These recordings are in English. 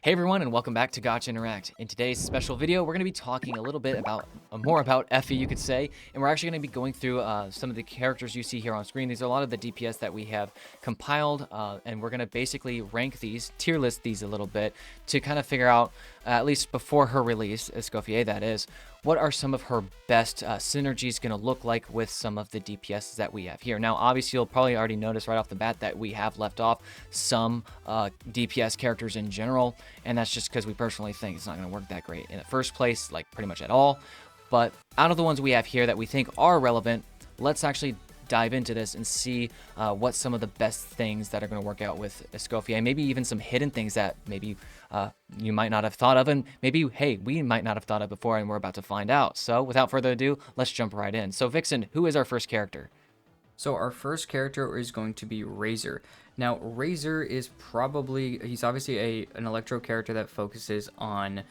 Hey everyone, and welcome back to Gotcha Interact. In today's special video, we're going to be talking a little bit about, more about Effie, you could say, and we're actually going to be going through some of the characters you see here on screen. These are a lot of the DPS that we have compiled, and we're going to basically rank these, tier list these a little bit, to kind of figure out, at least before her release, Escoffier that is, what are some of her best synergies going to look like with some of the DPS that we have here. Now, obviously, you'll probably already notice right off the bat that we have left off some DPS characters in general, and that's just because we personally think it's not going to work that great in the first place, like pretty much at all. But out of the ones we have here that we think are relevant, let's actually dive into this and see what some of the best things that are going to work out with Escoffier, maybe even some hidden things that maybe you might not have thought of, and maybe, hey, we might not have thought of before, and we're about to find out. So without further ado, let's jump right in. So Vixen, who is our first character? So our first character is going to be Razer. Now, Razer is he's obviously an electro character that focuses on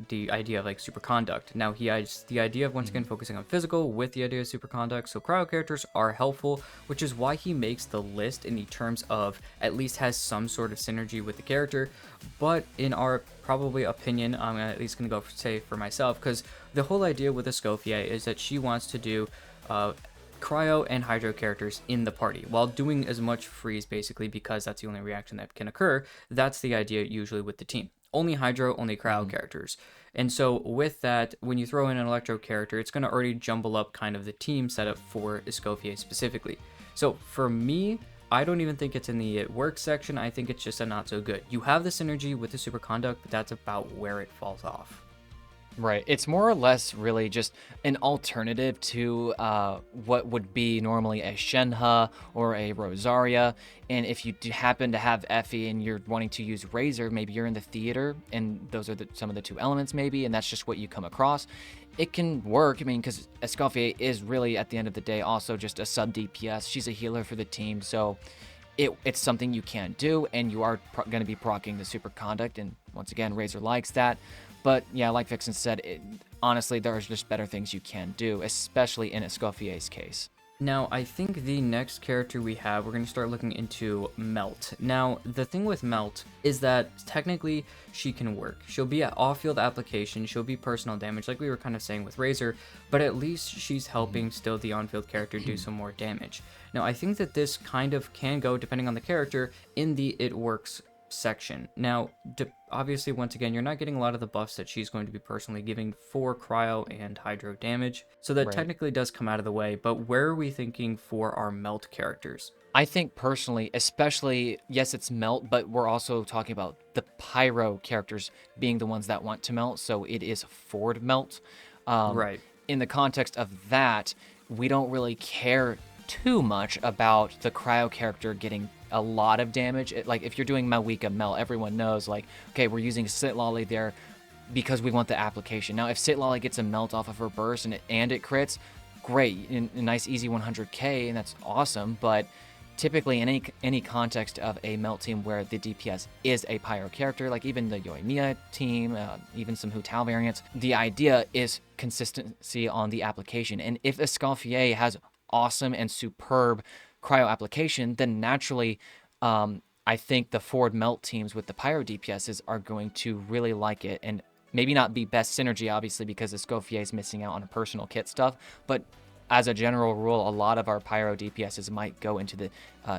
the idea of like superconduct. Now, he has the idea of once again focusing on physical with the idea of superconduct. So cryo characters are helpful, which is why he makes the list in the terms of at least has some sort of synergy with the character. But in our probably opinion, I'm at least going to go say for myself, because the whole idea with Escoffier is that she wants to do cryo and hydro characters in the party while doing as much freeze, basically because that's the only reaction that can occur. That's the idea usually with the team. Only hydro, only cryo characters. And so with that, when you throw in an electro character, it's going to already jumble up kind of the team setup for Escoffier specifically. So for me, I don't even think it's in the it works section. I think it's just a not so good. You have the synergy with the superconduct, but that's about where it falls off. Right. It's more or less really just an alternative to what would be normally a Shenhe or a Rosaria. And if you do happen to have Effie and you're wanting to use Razer, maybe you're in the theater and those are some of the two elements maybe, and that's just what you come across. It can work, I mean, because Escoffier is really, at the end of the day, also just a sub DPS. She's a healer for the team, so it's something you can do, and you are going to be proccing the superconduct, and once again, Razer likes that. But yeah, like Vixen said, honestly, there's just better things you can do, especially in Escoffier's case. Now, I think the next character we have, we're going to start looking into Melt. Now, the thing with Melt is that technically she can work. She'll be an off-field application, she'll be personal damage, like we were kind of saying with Razer, but at least she's helping still the on-field character do some more damage. Now, I think that this kind of can go, depending on the character, in the it works section. Now, obviously, once again, you're not getting a lot of the buffs that she's going to be personally giving for cryo and hydro damage, so that technically does come out of the way. But where are we thinking for our melt characters? I think personally, especially, yes, it's melt, but we're also talking about the pyro characters being the ones that want to melt, so it is forward melt. Right. In the context of that, we don't really care too much about the cryo character getting a lot of damage. Like if you're doing Mawika Melt, everyone knows, like, okay, we're using Sitlolly there because we want the application. Now, if Sitlolly gets a melt off of her burst and it crits, great, a nice easy 100k, and that's awesome. But typically in any context of a melt team where the DPS is a pyro character, like even the Yoimiya team, even some Hu Tao variants, the idea is consistency on the application. And if Escoffier has awesome and superb cryo application, then naturally I think the forward melt teams with the pyro DPSs are going to really like it, and maybe not be best synergy, obviously, because Escoffier is missing out on a personal kit stuff, but as a general rule, a lot of our pyro DPSs might go into the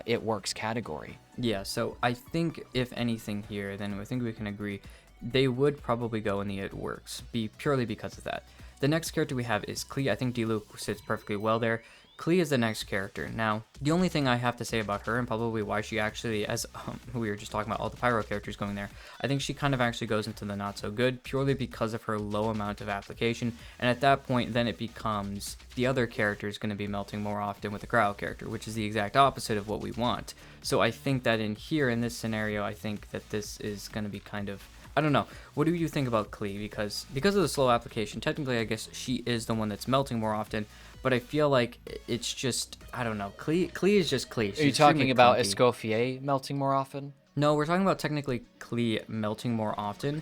it works category. Yeah, so I think if anything here, then I think we can agree they would probably go in the it works, purely because of that. The next character we have is Cle. I think D-Luke sits perfectly well there. Cle is the next character. Now, the only thing I have to say about her, and probably why she actually, as we were just talking about all the pyro characters going there, I think she kind of actually goes into the not so good purely because of her low amount of application, and at that point then it becomes the other character is going to be melting more often with the cryo character, which is the exact opposite of what we want. So I think that in this scenario, I think that this is going to be kind of, I don't know. What do you think about Cle? Because of the slow application, technically I guess she is the one that's melting more often, but I feel like it's just, I don't know. Cle is just Cle. Are you talking about Escoffier melting more often? No, we're talking about technically Cle melting more often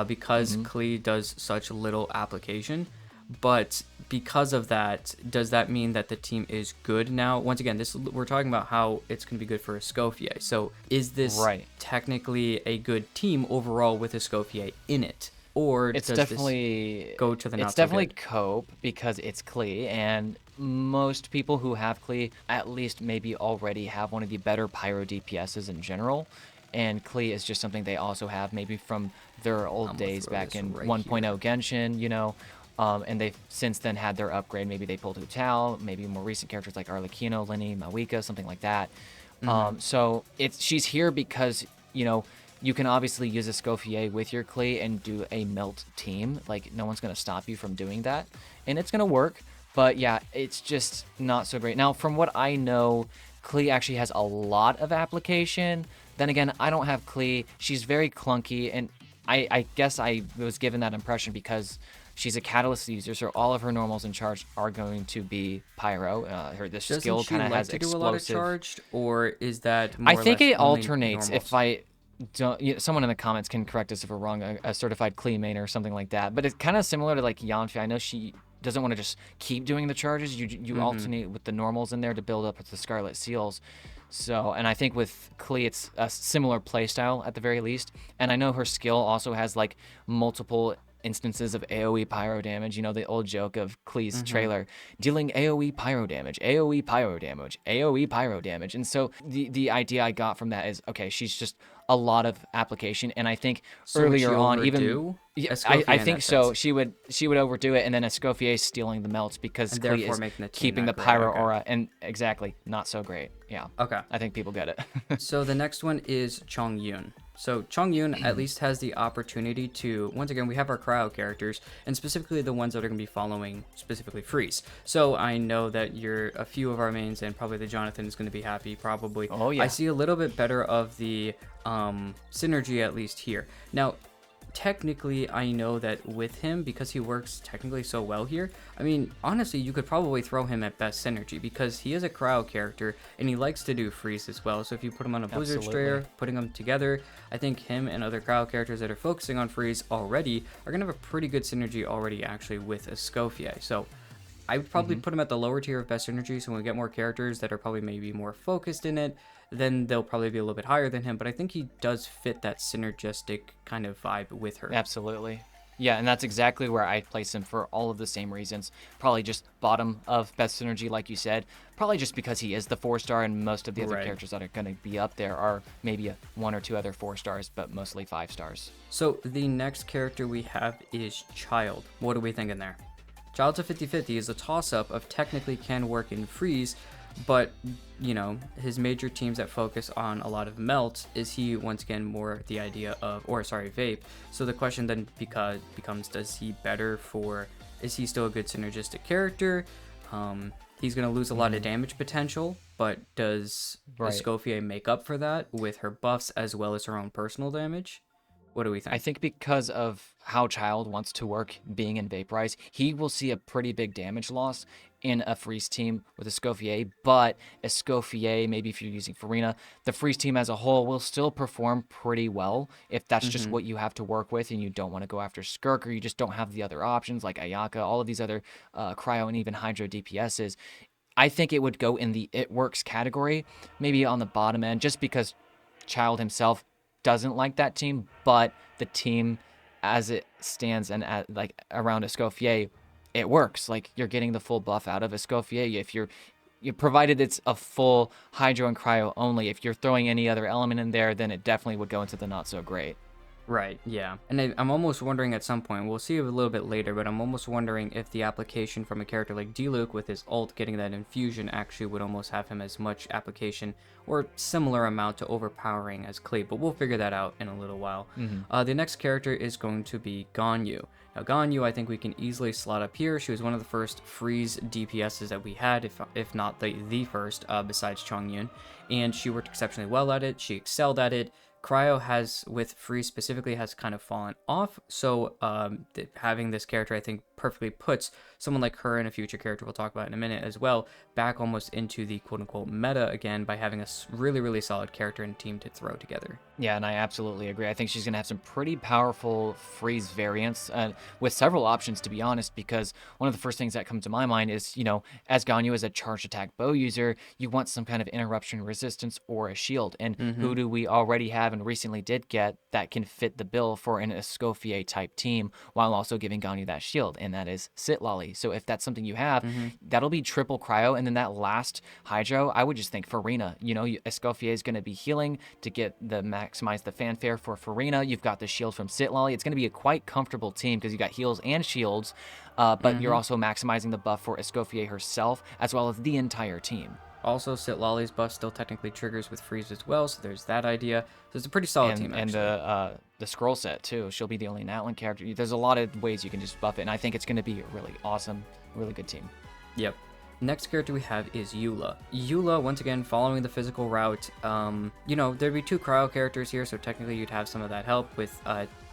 because Cle does such little application. But because of that, does that mean that the team is good now? Once again, we're talking about how it's going to be good for Escoffier. So is this Right. technically a good team overall with Escoffier in it? Or It's does definitely this go to the not it's so definitely good? cope because it's Cle, and most people who have Cle at least maybe already have one of the better Pyro DPSs in general. And Cle is just something they also have maybe from their old I'm gonna days throw back this in right 1.0 here. Genshin, and they've since then had their upgrade. Maybe they pulled Tao, maybe more recent characters like Arlecchino, Lyney, Mawika, something like that. So she's here because you can obviously use Escoffier with your Cle and do a melt team. Like no one's gonna stop you from doing that, and it's gonna work. But yeah, it's just not so great. Now, from what I know, Cle actually has a lot of application. Then again, I don't have Cle. She's very clunky, and I guess I was given that impression because she's a catalyst user, so all of her normals in charge are going to be Pyro. This Doesn't skill she kind of like has to do a lot of explosive. charged, or is that I more or think less it only alternates. If normals? I don't, someone in the comments can correct us if we're wrong. A certified Cle main or something like that. But it's kind of similar to like Yanfi. I know she doesn't want to just keep doing the charges. You alternate with the normals in there to build up with the Scarlet Seals. So, and I think with Cle, it's a similar playstyle at the very least. And I know her skill also has like multiple instances of AoE pyro damage. The old joke of Clee's trailer, dealing AoE pyro damage, AoE pyro damage, AoE pyro damage. And so the idea I got from that is, okay, she's just a lot of application. And I think So would she earlier on, even overdo yeah, I Escoffier in think that so. sense, She would overdo it, and then Escoffier stealing the melts because and Cle therefore is making the team keeping not the great? pyro Okay. aura, and exactly not so great. Yeah, Okay. I think people get it. So the next one is Chong Yun. So Chong Yun at least has the opportunity to, once again, we have our cryo characters, and specifically the ones that are going to be following specifically Freeze. So I know that a few of our mains, and probably the Jonathan is going to be happy, probably. Oh, yeah. I see a little bit better of the synergy at least here. Now, technically, I know that with him, because he works technically so well here, I mean, honestly, you could probably throw him at best synergy because he is a cryo character and he likes to do freeze as well. So if you put him on a Blizzard Absolutely. Strayer, putting them together, I think him and other cryo characters that are focusing on freeze already are going to have a pretty good synergy already actually with Escoffier. So I would probably put him at the lower tier of best synergy, so when we get more characters that are probably maybe more focused in it, then they'll probably be a little bit higher than him, but I think he does fit that synergistic kind of vibe with her. Absolutely. Yeah, and that's exactly where I place him for all of the same reasons. Probably just bottom of best synergy, like you said. Probably just because he is the 4-star, and most of the other Right. characters that are going to be up there are maybe one or two other 4-stars, but mostly 5-stars. So the next character we have is Child. What are we thinking there? Child's a 50-50 is a toss-up of technically can work in freeze, but his major teams that focus on a lot of melt, is he once again more the idea of, vape? So the question then becomes, is he still a good synergistic character? He's going to lose a lot of damage potential, but does Right. Escoffier make up for that with her buffs as well as her own personal damage? What do we think? I think because of how Child wants to work being in Vaporize, he will see a pretty big damage loss in a freeze team with Escoffier, but Escoffier, maybe if you're using Farina, the freeze team as a whole will still perform pretty well if that's just what you have to work with and you don't want to go after Skirk, or you just don't have the other options like Ayaka, all of these other Cryo and even Hydro DPSs. I think it would go in the it works category, maybe on the bottom end, just because Child himself doesn't like that team, but the team as it stands and like around Escoffier, it works. Like you're getting the full buff out of Escoffier. If you provided it's a full Hydro and Cryo only, if you're throwing any other element in there, then it definitely would go into the not so great. Right, yeah. And I'm almost wondering at some point, we'll see a little bit later, but I'm almost wondering if the application from a character like D-Luke with his ult getting that infusion actually would almost have him as much application or similar amount to overpowering as Cle, but we'll figure that out in a little while. The next character is going to be Ganyu. Now Ganyu, I think we can easily slot up here. She was one of the first freeze DPSs that we had, if not the first, besides Chong Yun, and she worked exceptionally well at it. She excelled at it. Cryo has, with freeze specifically, has kind of fallen off, so having this character I think perfectly puts someone like her and a future character we'll talk about in a minute as well back almost into the quote-unquote meta again by having a really, really solid character and team to throw together. Yeah, and I absolutely agree. I think she's going to have some pretty powerful freeze variants with several options, to be honest, because one of the first things that comes to my mind is, as Ganyu is a charged attack bow user, you want some kind of interruption resistance or a shield. And who do we already have and recently did get that can fit the bill for an Escoffier type team while also giving Ganyu that shield? And that is Sitlolly. So if that's something you have, that'll be triple cryo. And then that last hydro, I would just think Farina. Escoffier is going to be healing to get the maximize the fanfare for Farina. You've got the shield from Sitlolly. It's going to be a quite comfortable team because you got heals and shields, but you're also maximizing the buff for Escoffier herself as well as the entire team. Also, Sitlolly's buff still technically triggers with freeze as well, so there's that idea. So it's a pretty solid team, actually. And the scroll set, too. She'll be the only Natlan character. There's a lot of ways you can just buff it, and I think it's going to be a really awesome, really good team. Yep. Next character we have is Eula. Eula, once again, following the physical route. There'd be 2 cryo characters here, so technically you'd have some of that help with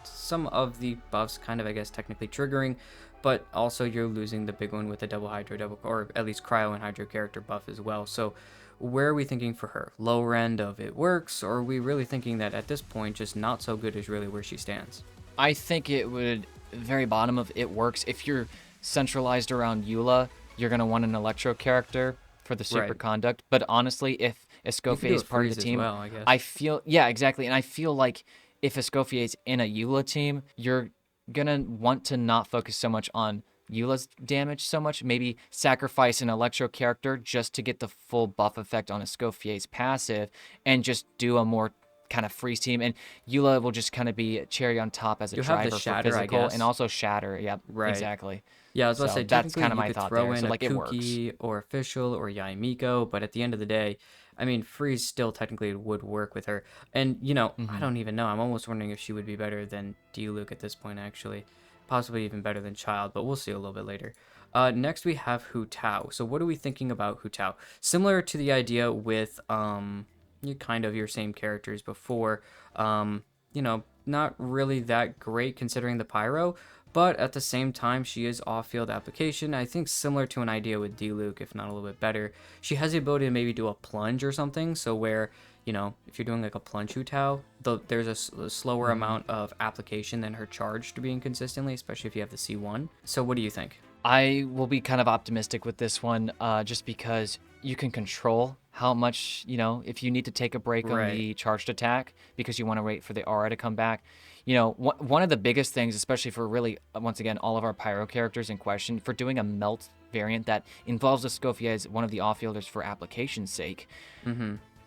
some of the buffs kind of, I guess, technically triggering, but also you're losing the big one with the double hydro, or at least cryo and hydro character buff as well. So where are we thinking for her? Lower end of it works, or are we really thinking that at this point, just not so good is really where she stands? I think it would, very bottom of it works. If you're centralized around Eula, you're going to want an Electro character for the super conduct. But honestly, if Escoffier is part of the team, well, I guess. I feel, yeah, exactly. And I feel like if Escoffier is in a Eula team, you're going to want to not focus so much on Eula's damage so much. Maybe sacrifice an Electro character just to get the full buff effect on Escoffier's passive and just do a more kind of freeze team. And Eula will just kind of be cherry on top as a driver for shatter, physical and also shatter. Yep, right. Exactly. Yeah, I was about to say, that's technically kind of you my could thought throw there. in So, a like, it works. Kuki or Official or Yaimiko, but at the end of the day, I mean, Freeze still technically would work with her. And, I don't even know. I'm almost wondering if she would be better than Diluc at this point, actually. Possibly even better than Child, but we'll see a little bit later. Next, we have Hu Tao. So what are we thinking about Hu Tao? Similar to the idea with your same characters before. Not really that great considering the Pyro, but at the same time, she is off-field application. I think similar to an idea with Diluc, if not a little bit better. She has the ability to maybe do a plunge or something, so where, if you're doing like a plunge Hu Tao, there's a slower amount of application than her charge to being consistently, especially if you have the C1. So what do you think? I will be kind of optimistic with this one, just because you can control how much, if you need to take a break on the charged attack because you want to wait for the aura to come back. One of the biggest things, especially for really, once again, all of our Pyro characters in question, for doing a melt variant that involves Escoffier as one of the off-fielders for application's sake,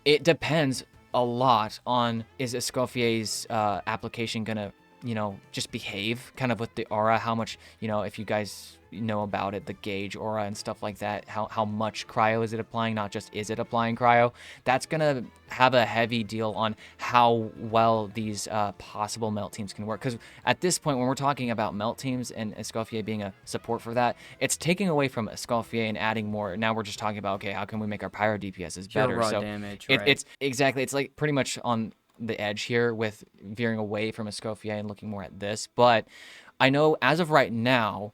it depends a lot on, is Escoffier's application going to, just behave kind of with the aura, how much, if you guys know about it, the gauge aura and stuff like that, how much cryo is it applying, not just is it applying cryo. That's gonna have a heavy deal on how well these possible melt teams can work, because at this point when we're talking about melt teams and Escoffier being a support for that, it's taking away from Escoffier and adding more. Now we're just talking about, okay, how can we make our Pyro DPSs better? Raw damage, right? It's exactly, it's like pretty much on the edge here with veering away from Escoffier and looking more at this. But I know as of right now,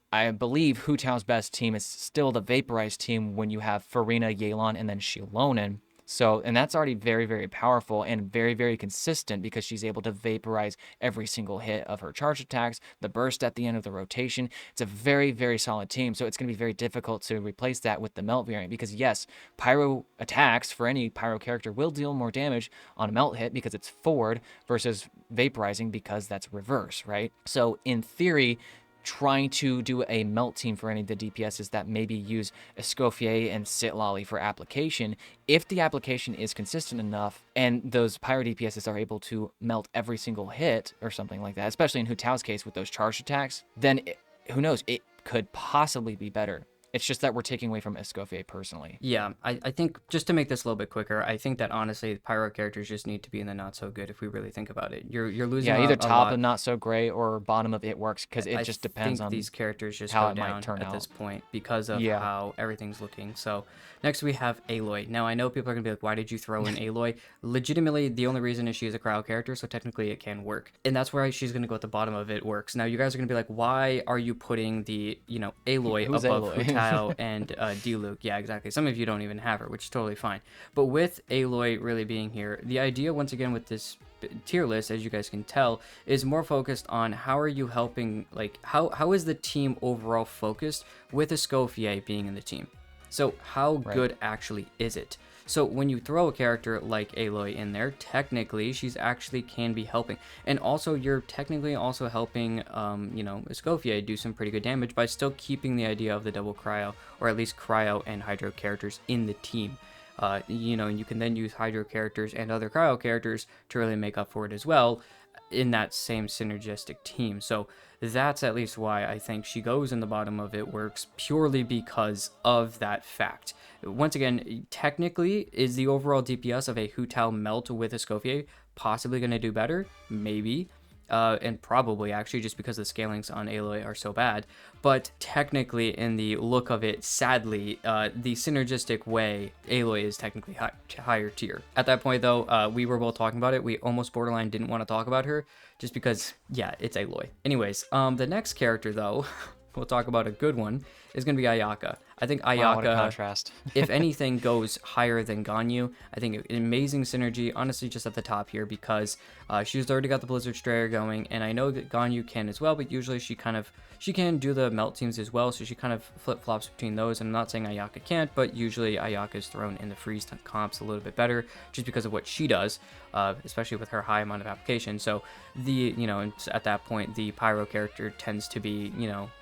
I believe Hu Tao's best team is still the Vaporized team when you have Farina, Yelan, and then Xilonen. So, and that's already very, very powerful and very, very consistent because she's able to vaporize every single hit of her charge attacks, the burst at the end of the rotation. It's a very, very solid team. So it's going to be very difficult to replace that with the melt variant because yes, Pyro attacks for any Pyro character will deal more damage on a melt hit because it's forward versus vaporizing because that's reverse, right? So in theory, trying to do a melt team for any of the DPSs that maybe use Escoffier and Sitlolly for application, if the application is consistent enough and those Pyro DPSs are able to melt every single hit or something like that, especially in Hu Tao's case with those charged attacks, then who knows, it could possibly be better It's just that we're taking away from Escoffier personally. Yeah, I think just to make this a little bit quicker, I think that honestly, Pyro characters just need to be in the not so good if we really think about it. You're losing Yeah, either a top lot. of not so great or bottom of it works because it I just depends think on these characters just how go it might down turn at out. this point because of Yeah. how everything's looking. So next we have Aloy. Now I know people are gonna be like, why did you throw in Aloy? Legitimately, the only reason is she is a cryo character, so technically it can work, and that's why she's gonna go at the bottom of it works. Now you guys are gonna be like, why are you putting the Aloy Who's above Aloy? Hu Tao and Diluc? Yeah, exactly. Some of you don't even have her, which is totally fine. But with Aloy really being here, the idea once again with this tier list, as you guys can tell, is more focused on how are you helping, like how is the team overall focused with Escoffier being in the team. So how Right. good actually is it? So when you throw a character like Aloy in there, technically she's actually can be helping, and also you're technically also helping, Escoffier do some pretty good damage by still keeping the idea of the double cryo, or at least cryo and hydro characters in the team. And you can then use hydro characters and other cryo characters to really make up for it as well in that same synergistic team. So that's at least why I think she goes in the bottom of it works, purely because of that fact. Once again, technically, is the overall DPS of a Hu Tao melt with Escoffier possibly going to do better? Maybe. And probably actually just because the scalings on Aloy are so bad. But technically, in the look of it, sadly, the synergistic way, Aloy is technically higher tier. At that point, though, we were both talking about it. We almost borderline didn't want to talk about her just because, yeah, it's Aloy. Anyways, the next character, though, we'll talk about a good one, is going to be Ayaka. I think Ayaka, Wow, what a contrast. if anything, goes higher than Ganyu. I think an amazing synergy, honestly, just at the top here because she's already got the Blizzard Strayer going, and I know that Ganyu can as well, but usually she can do the melt teams as well, so she kind of flip-flops between those. And I'm not saying Ayaka can't, but usually Ayaka is thrown in the freeze comps a little bit better just because of what she does, especially with her high amount of application. So at that point, the Pyro character tends to be,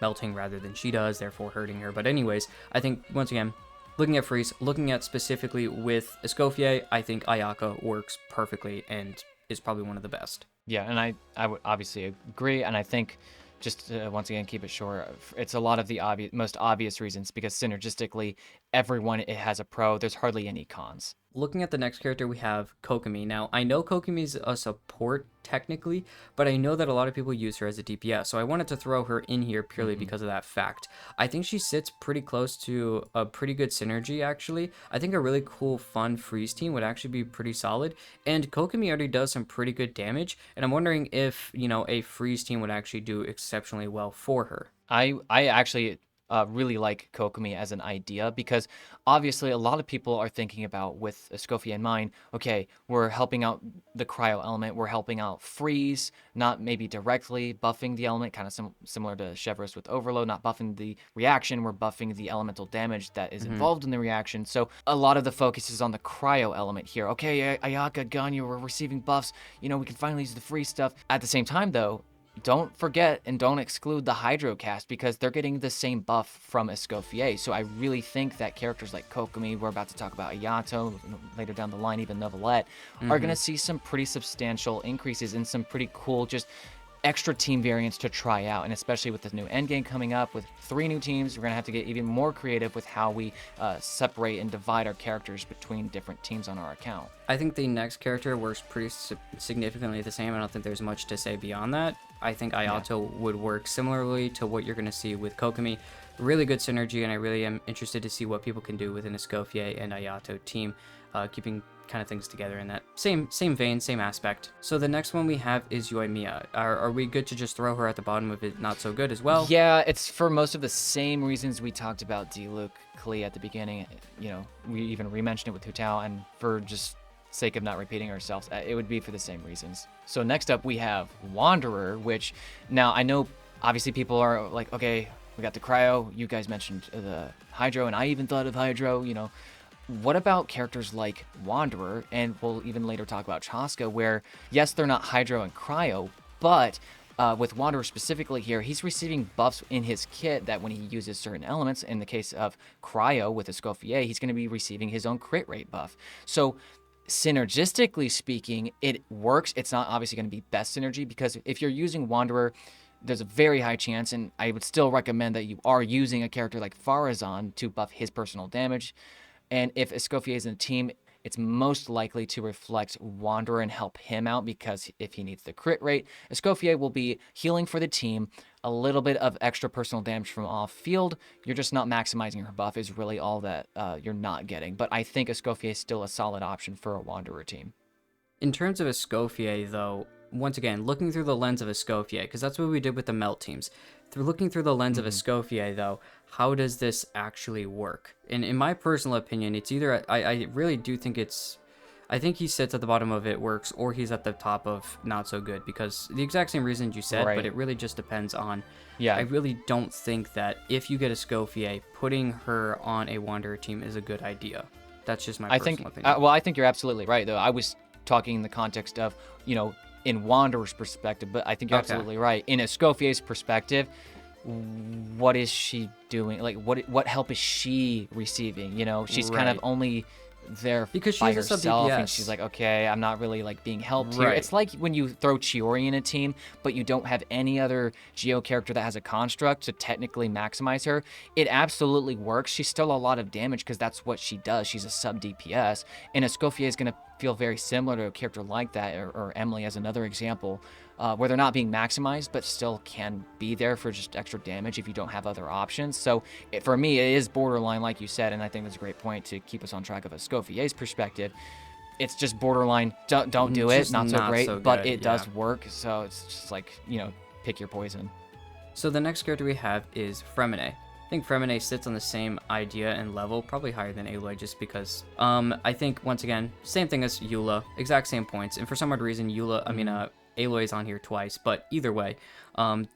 melting rather than she does, therefore hurting her. But anyways, I think, once again, looking at freeze, looking at specifically with Escoffier, I think Ayaka works perfectly and is probably one of the best. Yeah, and I would obviously agree, and I think just to, once again, keep it short, it's a lot of the most obvious reasons because synergistically, everyone it has a pro. There's hardly any cons. Looking at the next character, we have Kokomi. Now, I know Kokomi is a support technically, but I know that a lot of people use her as a DPS, so I wanted to throw her in here purely because of that fact. I think she sits pretty close to a pretty good synergy, actually. I think a really cool, fun freeze team would actually be pretty solid, and Kokomi already does some pretty good damage, and I'm wondering if, a freeze team would actually do exceptionally well for her. I actually really like Kokomi as an idea because obviously a lot of people are thinking about with Escoffier in mind, okay, we're helping out the cryo element, we're helping out freeze, not maybe directly buffing the element, kind of similar to Chevros with Overload, not buffing the reaction, we're buffing the elemental damage that is involved in the reaction. So a lot of the focus is on the cryo element here. Okay, Ayaka, Ganyu, we're receiving buffs, we can finally use the freeze stuff. At the same time though, don't forget and don't exclude the Hydro cast because they're getting the same buff from Escoffier. So I really think that characters like Kokomi, we're about to talk about Ayato, later down the line, even Neuvillette, are going to see some pretty substantial increases in some pretty cool just extra team variants to try out. And especially with the new endgame coming up with 3 new teams, we're going to have to get even more creative with how we separate and divide our characters between different teams on our account. I think the next character works pretty significantly the same. I don't think there's much to say beyond that. I think Ayato would work similarly to what you're going to see with Kokomi. Really good synergy, and I really am interested to see what people can do with an Escoffier and Ayato team, keeping kind of things together in that same vein, same aspect. So the next one we have is Yoimiya. Are we good to just throw her at the bottom of it not so good as well? Yeah, it's for most of the same reasons we talked about Diluc, Cle at the beginning. We even re-mentioned it with Hu Tao, and for just sake of not repeating ourselves, it would be for the same reasons. So next up we have Wanderer, which now I know obviously people are like, okay, we got the cryo, you guys mentioned the hydro, and I even thought of hydro. What about characters like Wanderer, and we'll even later talk about Chaska, where yes, they're not hydro and cryo, but with Wanderer specifically here, he's receiving buffs in his kit that when he uses certain elements, in the case of cryo with Escoffier, he's going to be receiving his own crit rate buff. So synergistically speaking, it works. It's not obviously going to be best synergy because if you're using Wanderer, there's a very high chance, and I would still recommend that you are using a character like Farazan to buff his personal damage. And if Escoffier is in the team, it's most likely to reflect Wanderer and help him out, because if he needs the crit rate, Escoffier will be healing for the team, a little bit of extra personal damage from off field. You're just not maximizing her buff is really all that you're not getting. But I think Escoffier is still a solid option for a Wanderer team. In terms of Escoffier, though, once again, looking through the lens of Escoffier, because that's what we did with the melt teams. Looking through the lens of Escoffier, though, how does this actually work? And in my personal opinion, it's either, I really do think it's, I think he sits at the bottom of it works, or he's at the top of not so good, because the exact same reasons you said, Right. but it really just depends on, Yeah. I really don't think that if you get Escoffier, putting her on a Wanderer team is a good idea. That's just my personal opinion. Well, I think you're absolutely right, though. I was talking in the context of, in Wanderer's perspective, but I think you're absolutely right. In Escoffier's perspective, what is she doing? Like, what help is she receiving? She's kind of Right. only there Because by she's a sub herself, and DPS. she's like, okay, I'm not really like being helped here. Right. It's like when you throw Chiori in a team, but you don't have any other Geo character that has a construct to technically maximize her. It absolutely works. She's still a lot of damage because that's what she does. She's a sub DPS, and Escoffier is going to feel very similar to a character like that, or Emily as another example, where they're not being maximized, but still can be there for just extra damage if you don't have other options. So for me, it is borderline, like you said, and I think that's a great point to keep us on track of Escoffier's perspective. It's just borderline, don't do it, Just not so not great, so but good, it does work. So it's just like, pick your poison. So the next character we have is Freminet. I think Freminet sits on the same idea and level, probably higher than Aloy, just because, I think, once again, same thing as Eula, exact same points, and for some odd reason, Aloy is on here twice, but either way,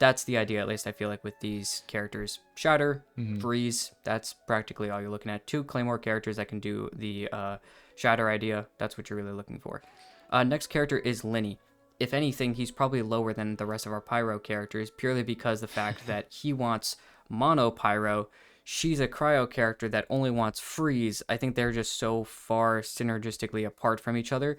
that's the idea, at least I feel like, with these characters. Shatter, Freeze, that's practically all you're looking at. 2 Claymore characters that can do the Shatter idea, that's what you're really looking for. Next character is Lyney. If anything, he's probably lower than the rest of our Pyro characters, purely because the fact that he wants mono Pyro, she's a cryo character that only wants freeze. I think they're just so far synergistically apart from each other.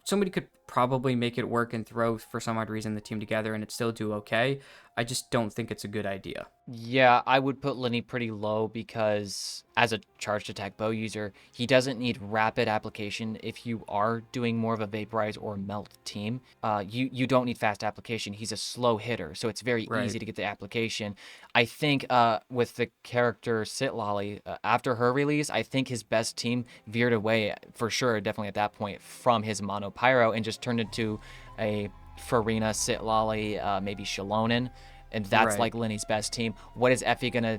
Somebody could probably make it work and throw, for some odd reason, the team together and it still do okay. I just don't think it's a good idea. Yeah, I would put Lyney pretty low because as a charged attack bow user, he doesn't need rapid application. If you are doing more of a vaporize or melt team, you don't need fast application. He's a slow hitter, so it's very easy to get the application. I think with the character Sitlolly, after her release, I think his best team veered away for sure, definitely at that point, from his mono Pyro and just turned into a Farina, Sitlolly, maybe Xilonen, and that's like Lyney's best team. What is Effie gonna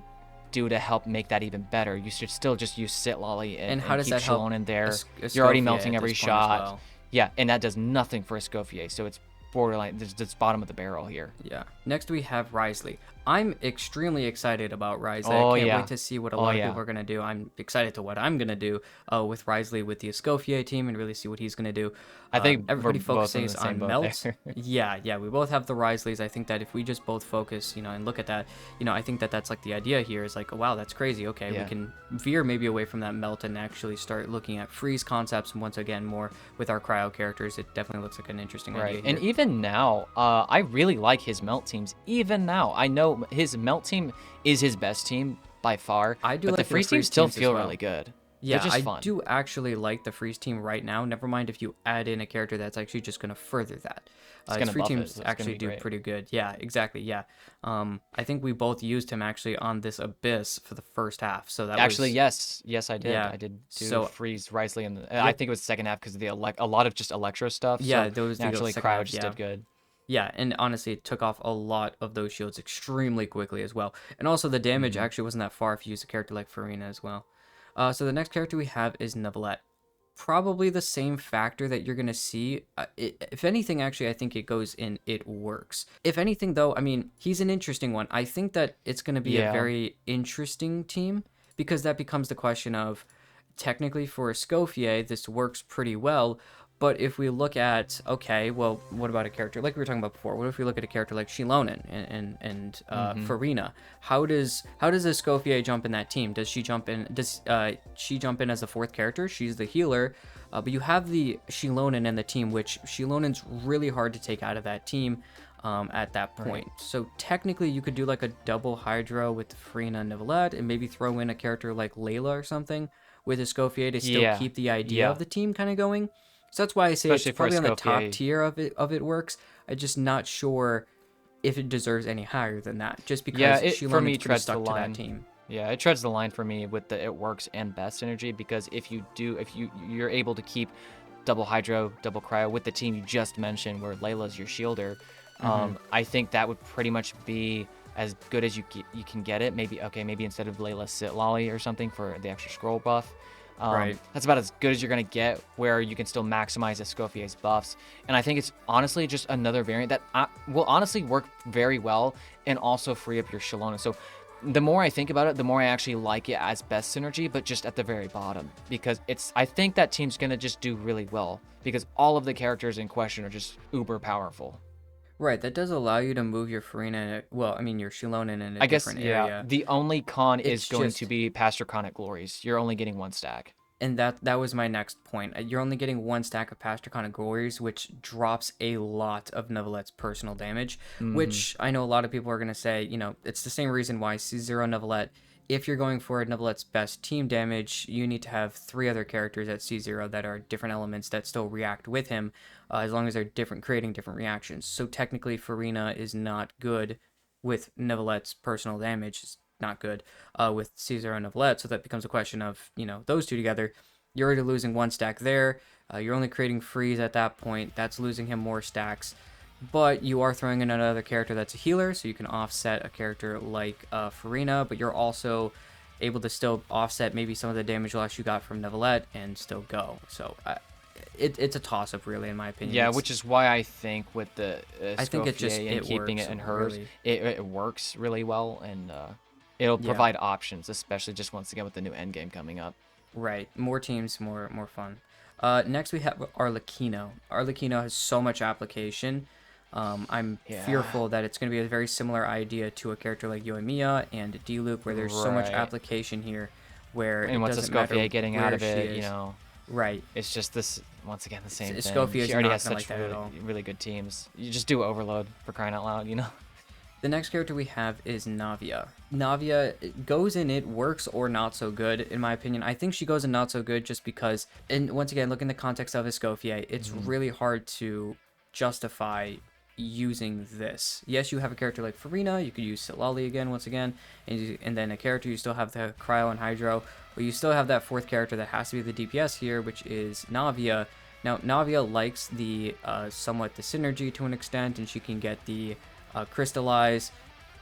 do to help make that even better? You should still just use Sitlolly and how does keep that help Xilonen there. Escoffier You're already melting at every this point as shot. well? Yeah, and that does nothing for Escoffier, so it's borderline. It's bottom of the barrel here. Yeah. Next we have Wriothesley. I'm extremely excited about Wriothesley. Oh, I can't yeah. wait to see what a lot of people are going to do. I'm excited to what I'm going to do with Wriothesley with the Escoffier team and really see what he's going to do. I think everybody we're both in focuses the same on boat melt. there. Yeah, we both have the Wriothesleys. I think that if we just both focus, and look at that, I think that that's like the idea here is like, oh, wow, that's crazy. Okay, we can veer maybe away from that melt and actually start looking at freeze concepts. And once again, more with our cryo characters, it definitely looks like an interesting idea here. And even now, I really like his melt teams. Even now, I know his melt team is his best team by far. I do but like the freeze teams still as feel well. really good. Yeah, They're just I fun. do actually like the freeze team right now. Never mind if you add in a character that's actually just going to further that. gonna Free buff it, teams so it's gonna actually be do great. pretty good. Yeah, exactly. Yeah. I think we both used him actually on this Abyss for the first half. So that Actually, was, yes, I did. Yeah, I did do so- freeze Wriothesley, and I think it was the second half because of the a lot of just Electro stuff. Yeah, so those naturally second cryo half, just yeah. did good. Yeah, and honestly, it took off a lot of those shields extremely quickly as well. And also, the damage actually wasn't that far if you use a character like Farina as well. So the next character we have is Neuvillette. Probably the same factor that you're going to see. If anything, actually, I think it goes in, it works. If anything, though, I mean, he's an interesting one. I think that it's going to be a very interesting team because that becomes the question of, technically for Escoffier, this works pretty well. But if we look at, okay, well, what about a character like we were talking about before? What if we look at a character like Xilonen and Farina? How does Escoffier jump in that team? Does she jump in? Does she jump in as a fourth character? She's the healer, but you have the Xilonen in the team, which Xilonen's really hard to take out of that team. at that Right. point. So technically, you could do like a double Hydro with Frina and Neuvillette, and maybe throw in a character like Layla or something with Escoffier to still Yeah. keep the idea Yeah. of the team kind of going. So that's why I say it's Especially for probably on the top Escoffier. tier of it works. I'm just not sure if it deserves any higher than that, just Yeah, because it for me Shilonen's pretty treads the stuck to that line. team. Yeah, it treads the line for me with the it works and best synergy, because if you're able to keep double hydro, double cryo with the team you just mentioned, where Layla's your shielder, Hmm. I think that would pretty much be as good as you can get it. Maybe instead of Layla, sit Lolly or something for the extra scroll buff. Right. That's about as good as you're gonna get, where you can still maximize Escoffier's buffs. And I think it's honestly just another variant that will honestly work very well and also free up your Xilonen. So the more I think about it, the more I actually like it as best synergy, but just at the very bottom, because I think that team's gonna just do really well because all of the characters in question are just uber powerful. Right, that does allow you to move your Farina, well, I mean your Xilonen in a I guess, different yeah, area. the only con is It's going to just, be past Draconic Glories. You're only getting one stack. and that was my next point. You're only getting one stack of Past Draconic Glories, which drops a lot of Neuvillette's personal damage, Hmm. which I know a lot of people are going to say, it's the same reason why C0 Neuvillette, if you're going for Neuvillette's best team damage, you need to have 3 other characters at C0 that are different elements that still react with him, as long as they're different, creating different reactions. So technically, Farina is not good with Neuvillette's personal damage. It's not good with Caesar and Neuvillette, so that becomes a question of, those two together. You're already losing one stack there. You're only creating freeze at that point. That's losing him more stacks. But you are throwing in another character that's a healer, so you can offset a character like Farina, but you're also able to still offset maybe some of the damage loss you got from Neuvillette and still go. So it's a toss-up, really, in my opinion. Yeah, which is why I think with the I think Escoffier and keeping works, it in hers, really. it works really well, and it'll Yeah, provide options, especially just once again with the new endgame coming up. right. More teams, more fun. Next we have Arlecchino. Arlecchino has so much application. I'm Yeah, fearful that it's going to be a very similar idea to a character like Yoimiya and D-Loop, where there's so much right. application here, where And it what's doesn't matter Escoffier getting out where of she it? is. Right. It's just this once again the same thing. Escoffier She is already not has gonna such like that at all. really good teams. You just do overload for crying out loud. The next character we have is Navia. Navia goes in, it works or not so good, in my opinion. I think she goes in not so good just because, and once again, look in the context of Escoffier, it's really hard to justify using this. Yes, you have a character like Farina, you could use Silali again, once again, and then a character, you still have the Cryo and Hydro, but you still have that fourth character that has to be the DPS here, which is Navia. Now, Navia likes the somewhat the synergy to an extent, and she can get the crystallize,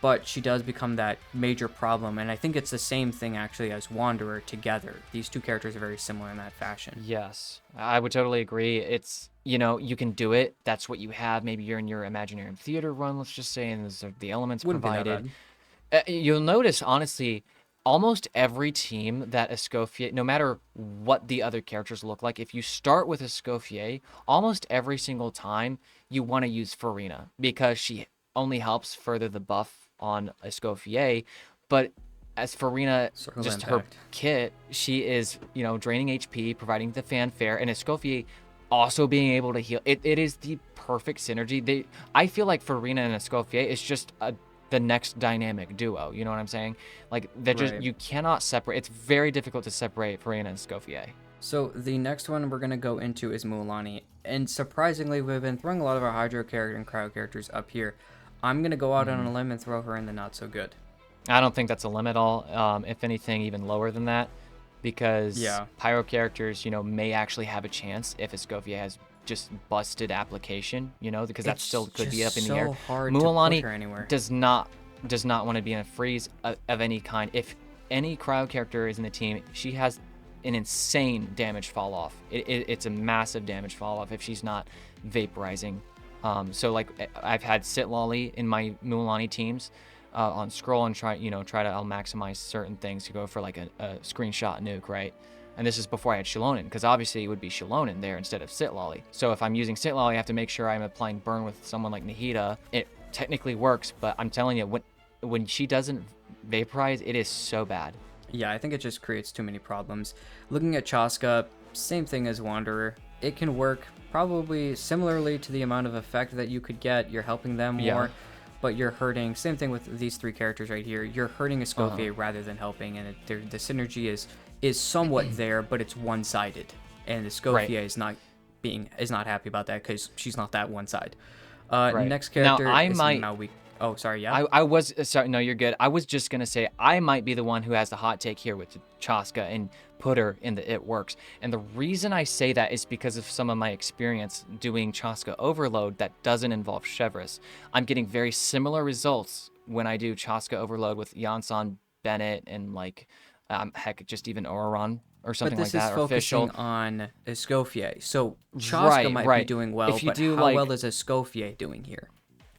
but she does become that major problem, and I think it's the same thing actually as Wanderer together. These two characters are very similar in that fashion. Yes, I would totally agree. It's, you can do it. That's what you have. Maybe you're in your Imaginary Theater run, let's just say, and there's the elements Wouldn't be that provided. bad. You'll notice, honestly, almost every team that Escoffier, no matter what the other characters look like, if you start with Escoffier, almost every single time you want to use Farina because she only helps further the buff on Escoffier. But as Farina, Circle just her impact. kit, she is, draining HP, providing the fanfare, and Escoffier also being able to heal. It is the perfect synergy. I feel like Farina and Escoffier is just the next dynamic duo. You know what I'm saying? Like they're just Right. you cannot separate. It's very difficult to separate Farina and Escoffier. So the next one we're gonna go into is Mualani, and surprisingly, we've been throwing a lot of our Hydro character and Cryo characters up here. I'm gonna go out on a limb and throw her in the not so good. I don't think that's a limit at all. If anything, even lower than that, because Yeah, Pyro characters, may actually have a chance if Escoffier has just busted application, because that it's still could be up just in the air. so hard to put Mualani her anywhere. does not want to be in a freeze of any kind. If any cryo character is in the team, she has an insane damage fall off. It's a massive damage fall off if she's not vaporizing. So like I've had Sit Lolly in my Mualani teams on scroll and try to maximize certain things to go for like a screenshot nuke, right? And this is before I had Xilonen, because obviously it would be Xilonen there instead of Sit Lolly. So if I'm using Sit Lolly, I have to make sure I'm applying burn with someone like Nahida. It technically works, but I'm telling you, when she doesn't vaporize, it is so bad. Yeah, I think it just creates too many problems. Looking at Chaska, same thing as Wanderer. it can work probably similarly to the amount of effect that you could get. You're helping them more, Yeah. but you're hurting. Same thing with these three characters right here. You're hurting Escoffier rather than helping, and the synergy is somewhat there, but it's one-sided, and Escoffier is not happy about that because she's not that one side. Right. Next Now, character I is might Maui. Oh, sorry, yeah. I was sorry, no, you're good. I was just gonna say I might be the one who has the hot take here with Chaska and put her in the It Works. And the reason I say that is because of some of my experience doing Chaska Overload that doesn't involve Chevreuse. I'm getting very similar results when I do Chaska Overload with Yansan, Bennett, and like heck, just even Oron or But something like this is that, or Official. focusing on Escoffier. So Chaska might be Right. doing well, If you but do how like well is Escoffier doing here?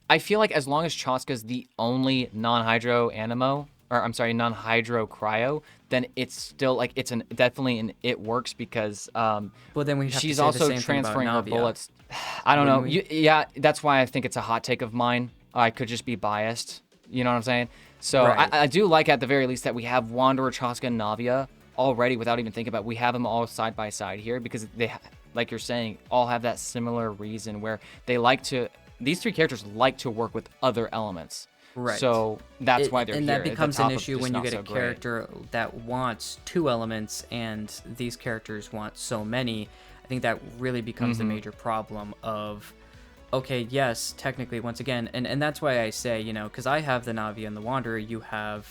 I feel like as long as Chaska's the only non-hydro animo, or I'm sorry, non-hydro cryo, then it's still like it's definitely an It Works because Well, then we have to she's say the also same thing about transferring her Navia, bullets. I don't know. wouldn't we? Yeah, that's why I think it's a hot take of mine. I could just be biased. You know what I'm saying? So Right. I do like at the very least that we have Wanderer, Chaska, and Navia already without even thinking about it. We have them all side by side here because they, like you're saying, all have that similar reason where they like to. These three characters like to work with other elements. Right. So that's why they're and here. that at the becomes top an of issue just when you not get a so great. character that wants two elements and these characters want so many. I think that really becomes the Mm-hmm. major problem of, okay, yes, technically, once again, and that's why I say, because I have the Navia and the Wanderer, you have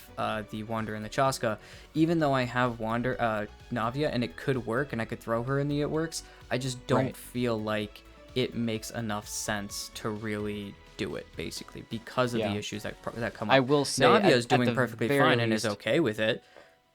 the Wanderer and the Chaska. Even though I have Navia and it could work and I could throw her in the It Works, I just don't Right. feel like it makes enough sense to really do it, basically, because of Yeah. the issues that come up. I will say Navia is at doing the perfectly very fine and is least- okay with it,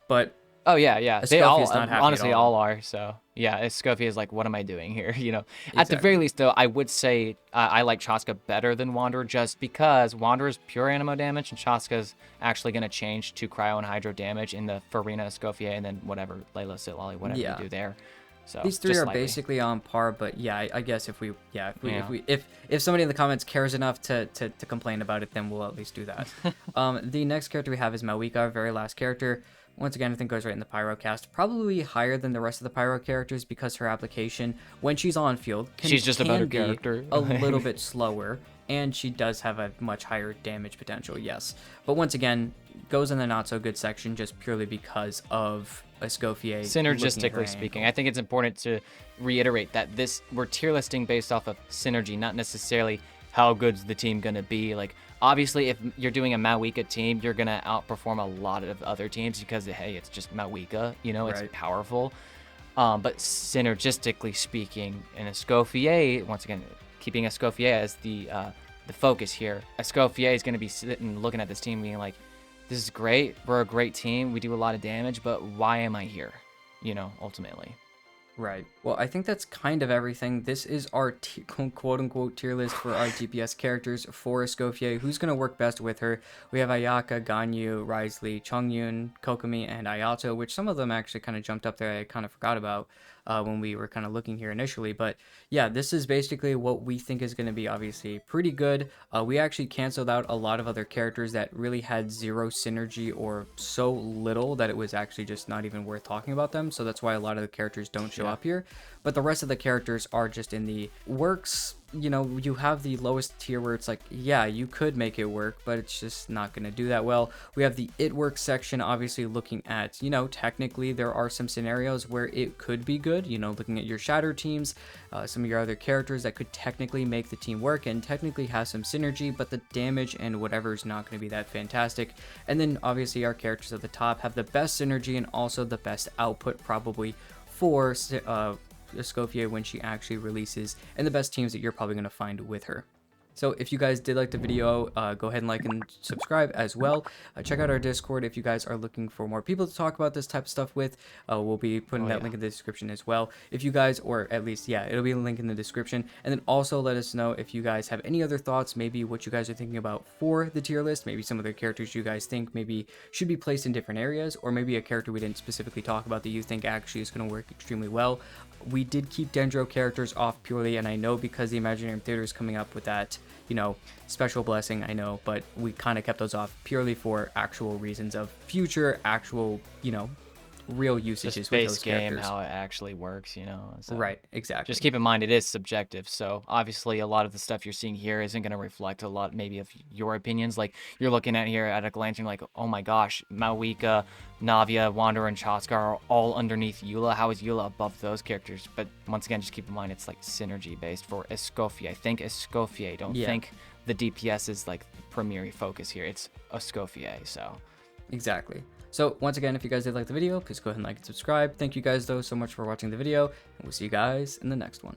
but Oh yeah. They Escoffier all is not happy honestly at all. all are. So yeah, Escoffier is like, what am I doing here? At the Exactly. very least, though, I would say I like Chaska better than Wanderer just because Wanderer's pure animo damage and Chaska's actually going to change to cryo and hydro damage in the Farina, Escoffier, and then whatever Layla, Sitlali, whatever Yeah. you do there. So These three just are slightly. basically on par, but yeah, I guess if Yeah. if somebody in the comments cares enough to complain about it, then we'll at least do that. The next character we have is Mawika, our very last character. Once again, I think goes right in the Pyro cast. Probably higher than the rest of the Pyro characters because her application, when she's on field, She's just a better be character. a little bit slower, and she does have a much higher damage potential, yes. But once again, goes in the not so good section just purely because of Escoffier. Synergistically speaking, I think it's important to reiterate that we're tier listing based off of synergy, not necessarily how good's the team gonna be. Like obviously, if you're doing a Mawika team, you're gonna outperform a lot of other teams because hey, it's just Mawika. It's Right. powerful. But synergistically speaking, in Escoffier, once again, keeping Escoffier as the focus here, Escoffier is gonna be sitting looking at this team being like, this is great. We're a great team. We do a lot of damage, but why am I here? Ultimately. Right. Well, I think that's kind of everything. This is our quote-unquote tier list for our DPS characters for Escoffier. Who's going to work best with her? We have Ayaka, Ganyu, Wriothesley, Chong Yun, Kokomi, and Ayato, which some of them actually kind of jumped up there. I kind of forgot about when we were kind of looking here initially. But yeah, this is basically what we think is going to be obviously pretty good. We actually canceled out a lot of other characters that really had zero synergy or so little that it was actually just not even worth talking about them. So that's why a lot of the characters don't show up here. But the rest of the characters are just in the works. You have the lowest tier where it's like, yeah, you could make it work, but it's just not going to do that well. We have the It Works section, obviously looking at, technically there are some scenarios where it could be good, looking at your Shatter teams, some of your other characters that could technically make the team work and technically have some synergy, but the damage and whatever is not going to be that fantastic. And then obviously our characters at the top have the best synergy and also the best output probably for Escoffier when she actually releases, and the best teams that you're probably going to find with her. So if you guys did like the video, go ahead and like and subscribe as well. Check out our Discord if you guys are looking for more people to talk about this type of stuff with. We'll be putting that link in the description as well. If you guys, or at least, it'll be a link in the description. And then also let us know if you guys have any other thoughts, maybe what you guys are thinking about for the tier list, maybe some of the characters you guys think maybe should be placed in different areas, or maybe a character we didn't specifically talk about that you think actually is going to work extremely well. We did keep Dendro characters off purely, and I know because the Imaginarium Theater is coming up with that, special blessing, I know, but we kind of kept those off purely for actual reasons of future actual, real Just usages with base those game, characters. how it actually works, you know. So Right, exactly. just keep in mind it is subjective. So obviously a lot of the stuff you're seeing here isn't going to reflect a lot maybe of your opinions. Like you're looking at here at a glance, you're like, oh my gosh, Malwika, Navia, Wanderer, and Chaskar are all underneath Eula. How is Eula above those characters? But once again, just keep in mind it's like synergy based for Escoffier. Think Escoffier. Don't Yeah. think the DPS is like the primary focus here. It's Escoffier. So Exactly. So once again, if you guys did like the video, please go ahead and like and subscribe. Thank you guys though so much for watching the video, and we'll see you guys in the next one.